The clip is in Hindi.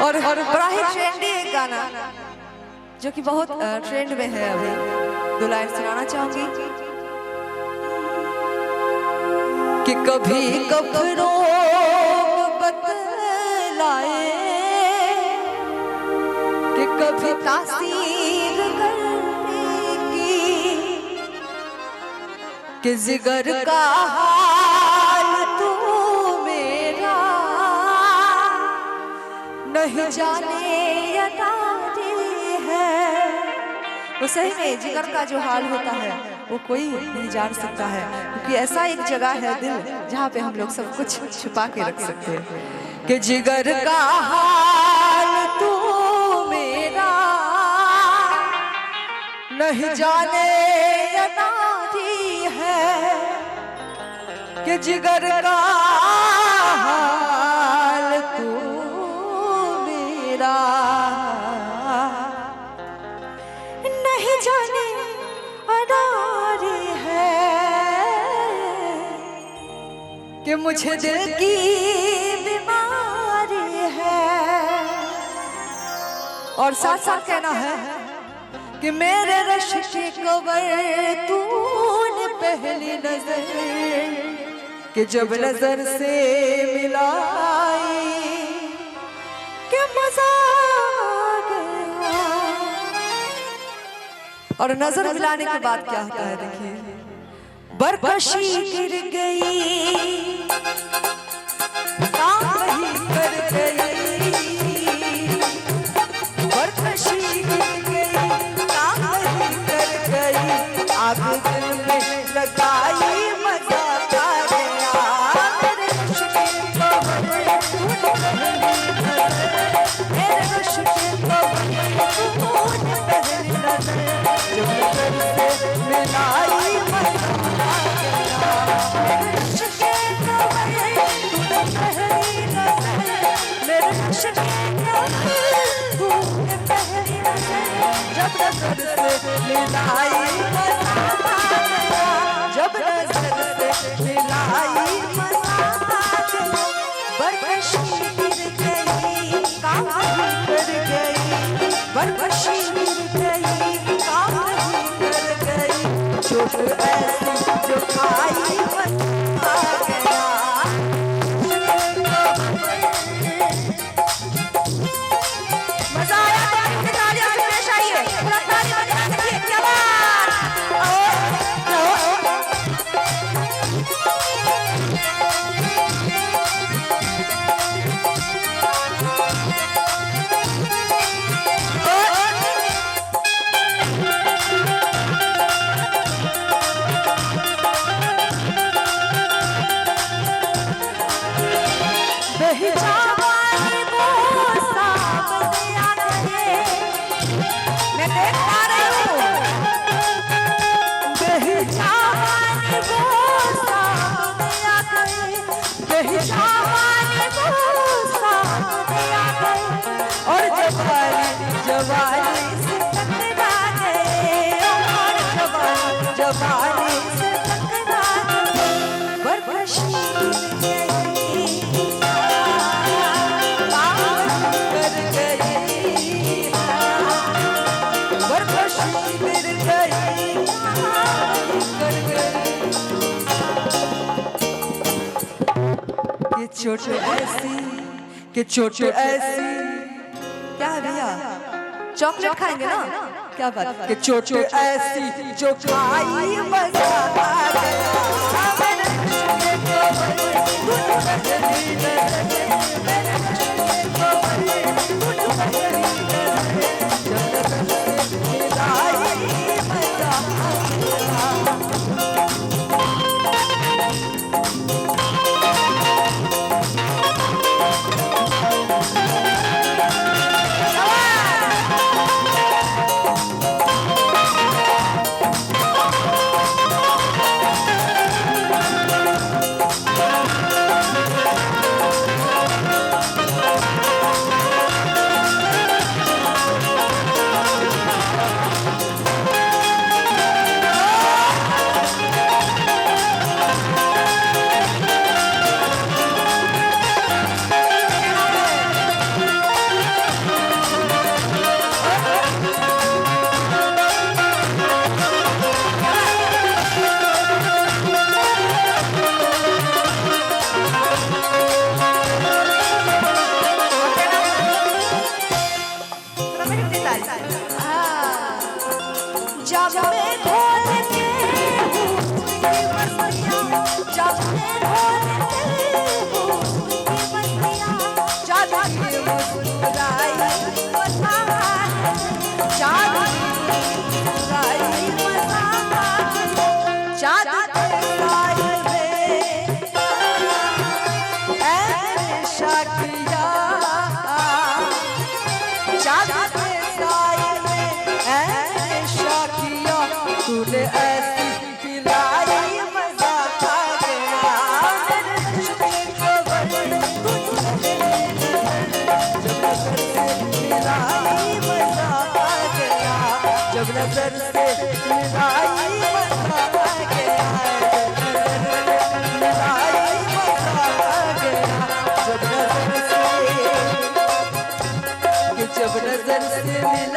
और बड़ा ही ट्रेंडी एक गाना जो कि बहुत ट्रेंड में है अभी, 2 लाइन सुनाना चाहूंगी कि कभी कपड़ों बतलाए कि कभी तासीर करने की कि जिगर का हाल तू मेरा नहीं जाने अटारी है। वो सही में जिगर का जो हाल होता है वो कोई नहीं जान सकता है, क्योंकि ऐसा एक जगह है दिल जहाँ पे हम लोग सब कुछ छुपा के रख सकते हैं कि जिगर का हाल तू मेरा नहीं जाने अटारी है कि जिगर का हाल तू मेरा नहीं जाने अटारी है कि मुझे दिल की बीमारी है। और साथ साथ कहना है कि मेरे रश के कबर तूने पहली नजर कि जब नजर से मिलाई कि मजा आ गया। और नजर मिलाने के बाद क्या होता है देखिए, बरकशी गिर गई काम ही कर गई, बरकशी गिर गई काम ही कर गई, आग दिल में लगाई मजा आ गया। मेरे रश के कबर तूने पहली नजर जब नजर से मिलाई मजा आ गया। मेरे रश के कबर तूने पहली नजर, मेरे रश के कबर तूने पहली नजर जब नजर से मिलाई मजा आ गया, जब नजर से मिलाई मजा आ गया। बरकशी गिर गई काम ही कर गई, बरकशी गिर गई काम ही कर गई, चोट ऐसी जो खाई मजा आ गया। मजा आया तो आपकी तालियों से पेश आइए, पूरा ताली बजा दीजिए, क्या बात। मैं देख पा रही हूँ बेहिजानी वो सामने आ गई, बेहिजानी वो सामने आ गई, और जवानी से टकरा गए, और जवानी से टकरा गए। बरकशी गिर गई कर गई, बरकशी गिर गई कर गई। ये चोट ऐसी कि चोट ऐसी, क्या है भैया चॉकलेट खाएंगे ना, क्या बात कि चोट ऐसी जो खाई मजा आ गया। तूने ऐसी पिलाई मजा आ गया मेरे इश्क को बड़े जब नजर से मिलाई मजा आ गया जब नजर से मिलाई मजा आ गया मिलाई मजा आ गया जब नजर से मिलाई